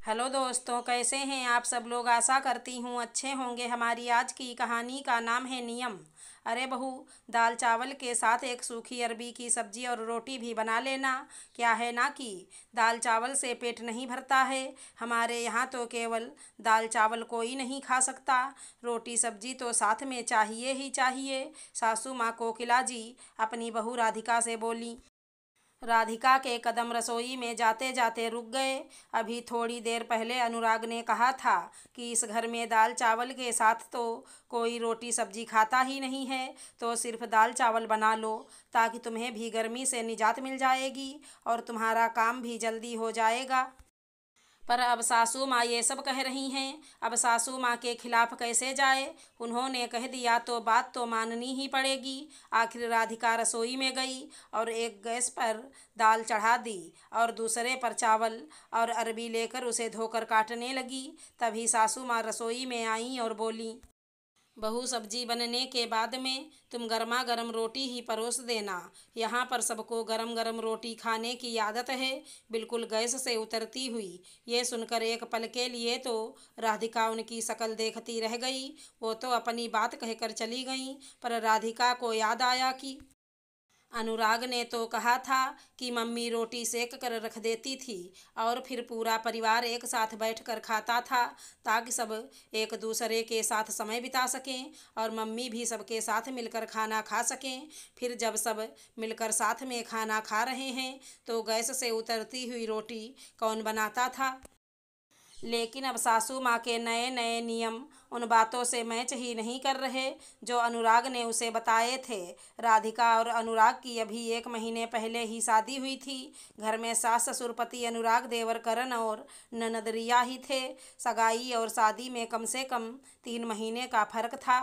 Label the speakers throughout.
Speaker 1: Hello दोस्तों, कैसे हैं आप सब लोग। आशा करती हूँ अच्छे होंगे। हमारी आज की कहानी का नाम है नियम। अरे बहू, दाल चावल के साथ एक सूखी अरबी की सब्जी और रोटी भी बना लेना। क्या है ना कि दाल चावल से पेट नहीं भरता है। हमारे यहाँ तो केवल दाल चावल कोई नहीं खा सकता, रोटी सब्जी तो साथ में चाहिए ही चाहिए। सासू माँ कोकिला जी अपनी बहू राधिका से बोली। राधिका के कदम रसोई में जाते जाते रुक गए। अभी थोड़ी देर पहले अनुराग ने कहा था कि इस घर में दाल चावल के साथ तो कोई रोटी सब्जी खाता ही नहीं है, तो सिर्फ दाल चावल बना लो ताकि तुम्हें भी गर्मी से निजात मिल जाएगी और तुम्हारा काम भी जल्दी हो जाएगा। पर अब सासू माँ ये सब कह रही हैं। अब सासू माँ के खिलाफ कैसे जाए। उन्होंने कह दिया तो बात तो माननी ही पड़ेगी। आखिर राधिका रसोई में गई और एक गैस पर दाल चढ़ा दी और दूसरे पर चावल और अरबी लेकर उसे धोकर काटने लगी। तभी सासू माँ रसोई में आईं और बोली, बहू, सब्जी बनने के बाद में तुम गर्मा गर्म रोटी ही परोस देना। यहाँ पर सबको गरम गरम रोटी खाने की आदत है, बिल्कुल गैस से उतरती हुई। ये सुनकर एक पल के लिए तो राधिका उनकी शक्ल देखती रह गई। वो तो अपनी बात कहकर चली गईं, पर राधिका को याद आया कि अनुराग ने तो कहा था कि मम्मी रोटी सेक कर रख देती थी और फिर पूरा परिवार एक साथ बैठकर खाता था, ताकि सब एक दूसरे के साथ समय बिता सकें और मम्मी भी सबके साथ मिलकर खाना खा सकें। फिर जब सब मिलकर साथ में खाना खा रहे हैं तो गैस से उतरती हुई रोटी कौन बनाता था। लेकिन अब सासू माँ के नए नए नियम उन बातों से मैच ही नहीं कर रहे जो अनुराग ने उसे बताए थे। राधिका और अनुराग की अभी 1 महीने पहले ही शादी हुई थी। घर में सास ससुर पति अनुराग देवर करण और ननद रिया ही थे। सगाई और शादी में कम से कम 3 महीने का फर्क था।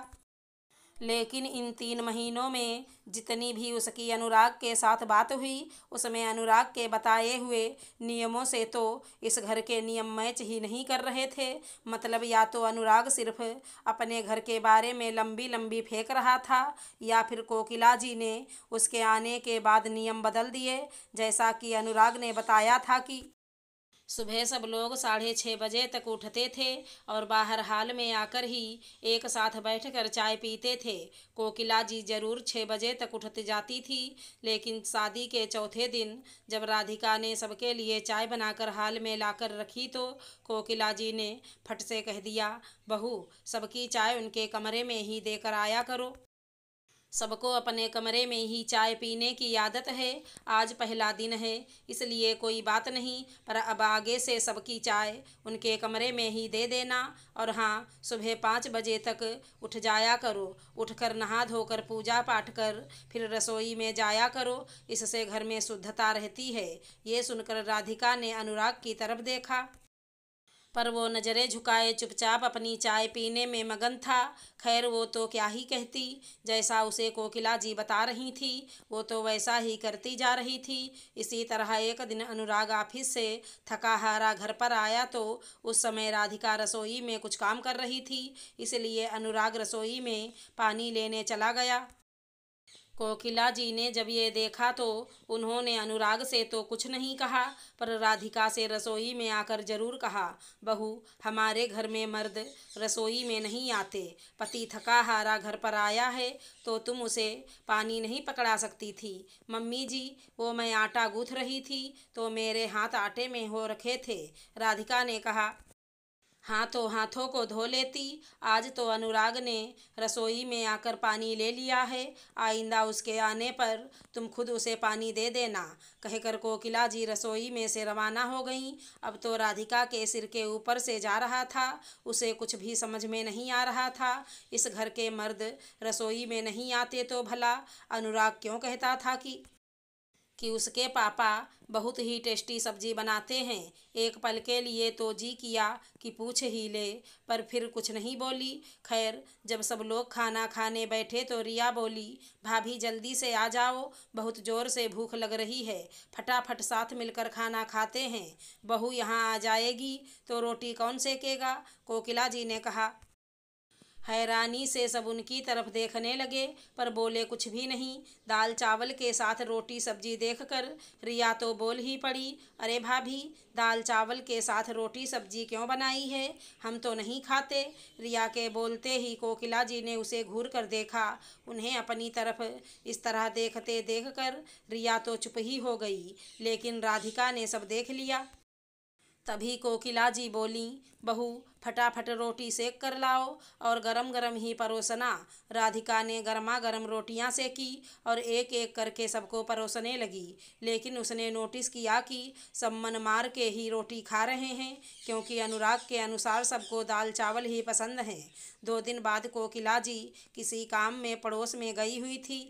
Speaker 1: लेकिन इन 3 महीनों में जितनी भी उसकी अनुराग के साथ बात हुई, उसमें अनुराग के बताए हुए नियमों से तो इस घर के नियम मैच ही नहीं कर रहे थे। मतलब या तो अनुराग सिर्फ अपने घर के बारे में लंबी लंबी फेंक रहा था, या फिर कोकिला जी ने उसके आने के बाद नियम बदल दिए। जैसा कि अनुराग ने बताया था कि सुबह सब लोग 6:30 बजे तक उठते थे और बाहर हाल में आकर ही एक साथ बैठकर चाय पीते थे। कोकिला जी जरूर 6 बजे तक उठ जाती थी, लेकिन शादी के चौथे दिन जब राधिका ने सबके लिए चाय बनाकर हाल में लाकर रखी तो कोकिला जी ने फट से कह दिया, बहू, सबकी चाय उनके कमरे में ही देकर आया करो। सबको अपने कमरे में ही चाय पीने की आदत है। आज पहला दिन है, इसलिए कोई बात नहीं, पर अब आगे से सबकी चाय उनके कमरे में ही दे देना। और हाँ, सुबह 5 बजे तक उठ जाया करो। उठकर नहा धोकर पूजा पाठ कर फिर रसोई में जाया करो, इससे घर में शुद्धता रहती है। ये सुनकर राधिका ने अनुराग की तरफ देखा, पर वो नज़रें झुकाए चुपचाप अपनी चाय पीने में मगन था। खैर, वो तो क्या ही कहती। जैसा उसे कोकिला जी बता रही थी वो तो वैसा ही करती जा रही थी। इसी तरह एक दिन अनुराग ऑफिस से थका हारा घर पर आया तो उस समय राधिका रसोई में कुछ काम कर रही थी, इसलिए अनुराग रसोई में पानी लेने चला गया। कोकिला जी ने जब ये देखा तो उन्होंने अनुराग से तो कुछ नहीं कहा, पर राधिका से रसोई में आकर जरूर कहा, बहू, हमारे घर में मर्द रसोई में नहीं आते। पति थका हारा घर पर आया है तो तुम उसे पानी नहीं पकड़ा सकती थी। मम्मी जी, वो मैं आटा गूँथ रही थी तो मेरे हाथ आटे में हो रखे थे, राधिका ने कहा। हाँ तो हाथों को धो लेती। आज तो अनुराग ने रसोई में आकर पानी ले लिया है, आइंदा उसके आने पर तुम खुद उसे पानी दे देना, कहकर कोकिला जी रसोई में से रवाना हो गईं। अब तो राधिका के सिर के ऊपर से जा रहा था, उसे कुछ भी समझ में नहीं आ रहा था। इस घर के मर्द रसोई में नहीं आते तो भला अनुराग क्यों कहता था कि उसके पापा बहुत ही टेस्टी सब्जी बनाते हैं। एक पल के लिए तो जी किया कि पूछ ही ले, पर फिर कुछ नहीं बोली। खैर, जब सब लोग खाना खाने बैठे तो रिया बोली, भाभी जल्दी से आ जाओ, बहुत ज़ोर से भूख लग रही है, फटाफट साथ मिलकर खाना खाते हैं। बहू यहाँ आ जाएगी तो रोटी कौन सेकेगा, कोकिला जी ने कहा। हैरानी से सब उनकी तरफ देखने लगे पर बोले कुछ भी नहीं। दाल चावल के साथ रोटी सब्जी देखकर रिया तो बोल ही पड़ी, अरे भाभी, दाल चावल के साथ रोटी सब्जी क्यों बनाई है, हम तो नहीं खाते। रिया के बोलते ही कोकिला जी ने उसे घूर कर देखा। उन्हें अपनी तरफ इस तरह देखते देखकर रिया तो चुप ही हो गई, लेकिन राधिका ने सब देख लिया। तभी कोकिला जी बोली, बहू, फटाफट रोटी सेक कर लाओ और गरम गरम ही परोसना। राधिका ने गर्मा गर्म रोटियां सेकी और एक एक करके सबको परोसने लगी, लेकिन उसने नोटिस किया कि सब मन मार के ही रोटी खा रहे हैं, क्योंकि अनुराग के अनुसार सबको दाल चावल ही पसंद है। 2 दिन बाद कोकिला जी किसी काम में पड़ोस में गई हुई थी।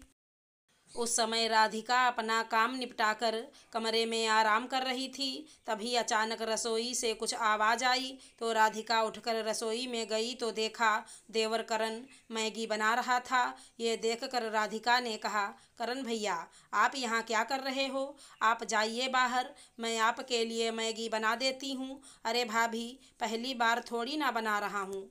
Speaker 1: उस समय राधिका अपना काम निपटाकर कमरे में आराम कर रही थी। तभी अचानक रसोई से कुछ आवाज़ आई तो राधिका उठकर रसोई में गई तो देखा देवर करण मैगी बना रहा था। ये देखकर राधिका ने कहा, करण भैया, आप यहाँ क्या कर रहे हो? आप जाइए बाहर, मैं आपके लिए मैगी बना देती हूँ। अरे भाभी, पहली बार थोड़ी ना बना रहा हूँ,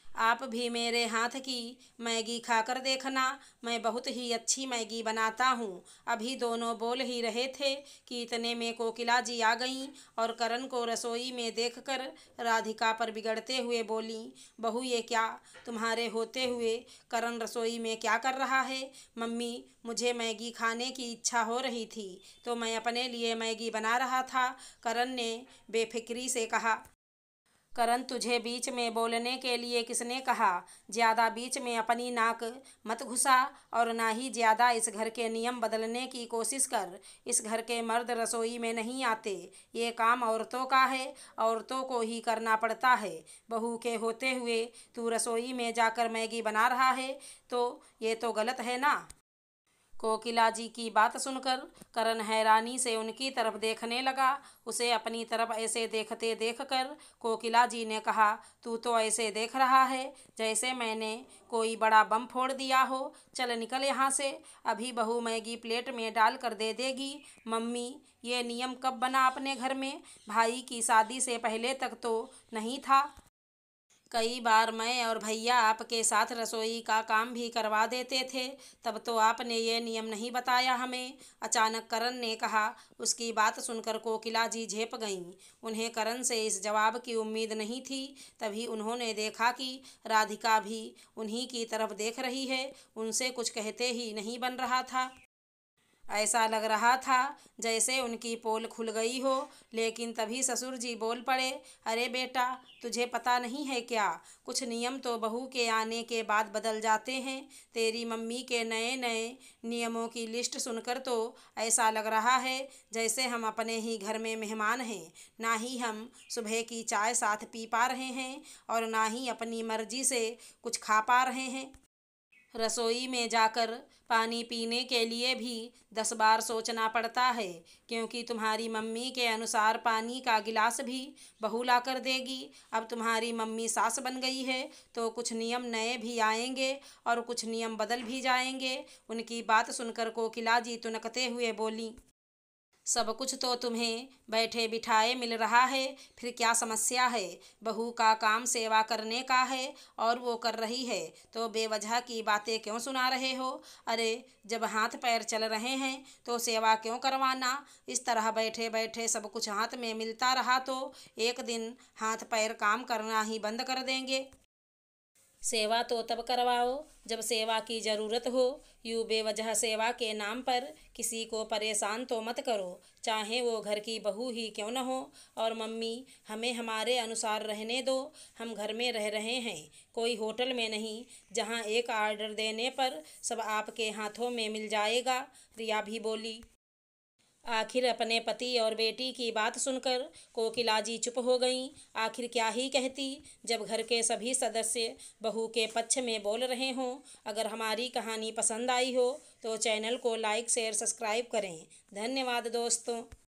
Speaker 1: आप भी मेरे हाथ की मैगी खाकर देखना, मैं बहुत ही अच्छी मैगी बनाता हूँ। अभी दोनों बोल ही रहे थे कि इतने में कोकिला जी आ गईं और करण को रसोई में देखकर राधिका पर बिगड़ते हुए बोली, बहू, ये क्या, तुम्हारे होते हुए करण रसोई में क्या कर रहा है? मम्मी, मुझे मैगी खाने की इच्छा हो रही थी तो मैं अपने लिए मैगी बना रहा था, करण ने बेफिक्री से कहा। करण, तुझे बीच में बोलने के लिए किसने कहा? ज़्यादा बीच में अपनी नाक मत घुसा और ना ही ज़्यादा इस घर के नियम बदलने की कोशिश कर। इस घर के मर्द रसोई में नहीं आते, ये काम औरतों का है, औरतों को ही करना पड़ता है। बहू के होते हुए तू रसोई में जाकर मैगी बना रहा है तो ये तो गलत है ना। कोकिला जी की बात सुनकर करण हैरानी से उनकी तरफ देखने लगा। उसे अपनी तरफ ऐसे देखते देखकर कोकिला जी ने कहा, तू तो ऐसे देख रहा है जैसे मैंने कोई बड़ा बम फोड़ दिया हो। चल निकल यहाँ से, अभी बहू मैगी प्लेट में डाल कर दे देगी। मम्मी, ये नियम कब बना अपने घर में? भाई की शादी से पहले तक तो नहीं था। कई बार मैं और भैया आपके साथ रसोई का काम भी करवा देते थे, तब तो आपने ये नियम नहीं बताया हमें, अचानक करण ने कहा। उसकी बात सुनकर कोकिला जी झेप गईं। उन्हें करण से इस जवाब की उम्मीद नहीं थी। तभी उन्होंने देखा कि राधिका भी उन्हीं की तरफ देख रही है। उनसे कुछ कहते ही नहीं बन रहा था। ऐसा लग रहा था जैसे उनकी पोल खुल गई हो, लेकिन तभी ससुर जी बोल पड़े, अरे बेटा, तुझे पता नहीं है क्या? कुछ नियम तो बहू के आने के बाद बदल जाते हैं। तेरी मम्मी के नए नए नियमों की लिस्ट सुनकर तो ऐसा लग रहा है जैसे हम अपने ही घर में मेहमान हैं। ना ही हम सुबह की चाय साथ पी पा रहे हैं और ना ही अपनी मर्जी से कुछ खा पा रहे हैं। रसोई में जाकर पानी पीने के लिए भी 10 बार सोचना पड़ता है, क्योंकि तुम्हारी मम्मी के अनुसार पानी का गिलास भी बहू ला कर देगी। अब तुम्हारी मम्मी सास बन गई है तो कुछ नियम नए भी आएंगे और कुछ नियम बदल भी जाएंगे। उनकी बात सुनकर कोकिला जी तुनकते हुए बोली, सब कुछ तो तुम्हें बैठे बिठाए मिल रहा है, फिर क्या समस्या है? बहू का काम सेवा करने का है और वो कर रही है तो बेवजह की बातें क्यों सुना रहे हो? अरे, जब हाथ पैर चल रहे हैं तो सेवा क्यों करवाना? इस तरह बैठे बैठे सब कुछ हाथ में मिलता रहा तो एक दिन हाथ पैर काम करना ही बंद कर देंगे। सेवा तो तब करवाओ जब सेवा की ज़रूरत हो। यूँ बेवजह सेवा के नाम पर किसी को परेशान तो मत करो, चाहे वो घर की बहू ही क्यों न हो। और मम्मी, हमें हमारे अनुसार रहने दो, हम घर में रह रहे हैं, कोई होटल में नहीं जहाँ एक आर्डर देने पर सब आपके हाथों में मिल जाएगा। रिया भी बोली। आखिर अपने पति और बेटी की बात सुनकर कोकिला जी चुप हो गईं। आखिर क्या ही कहती जब घर के सभी सदस्य बहू के पक्ष में बोल रहे हों। अगर हमारी कहानी पसंद आई हो तो चैनल को लाइक शेयर सब्सक्राइब करें। धन्यवाद दोस्तों।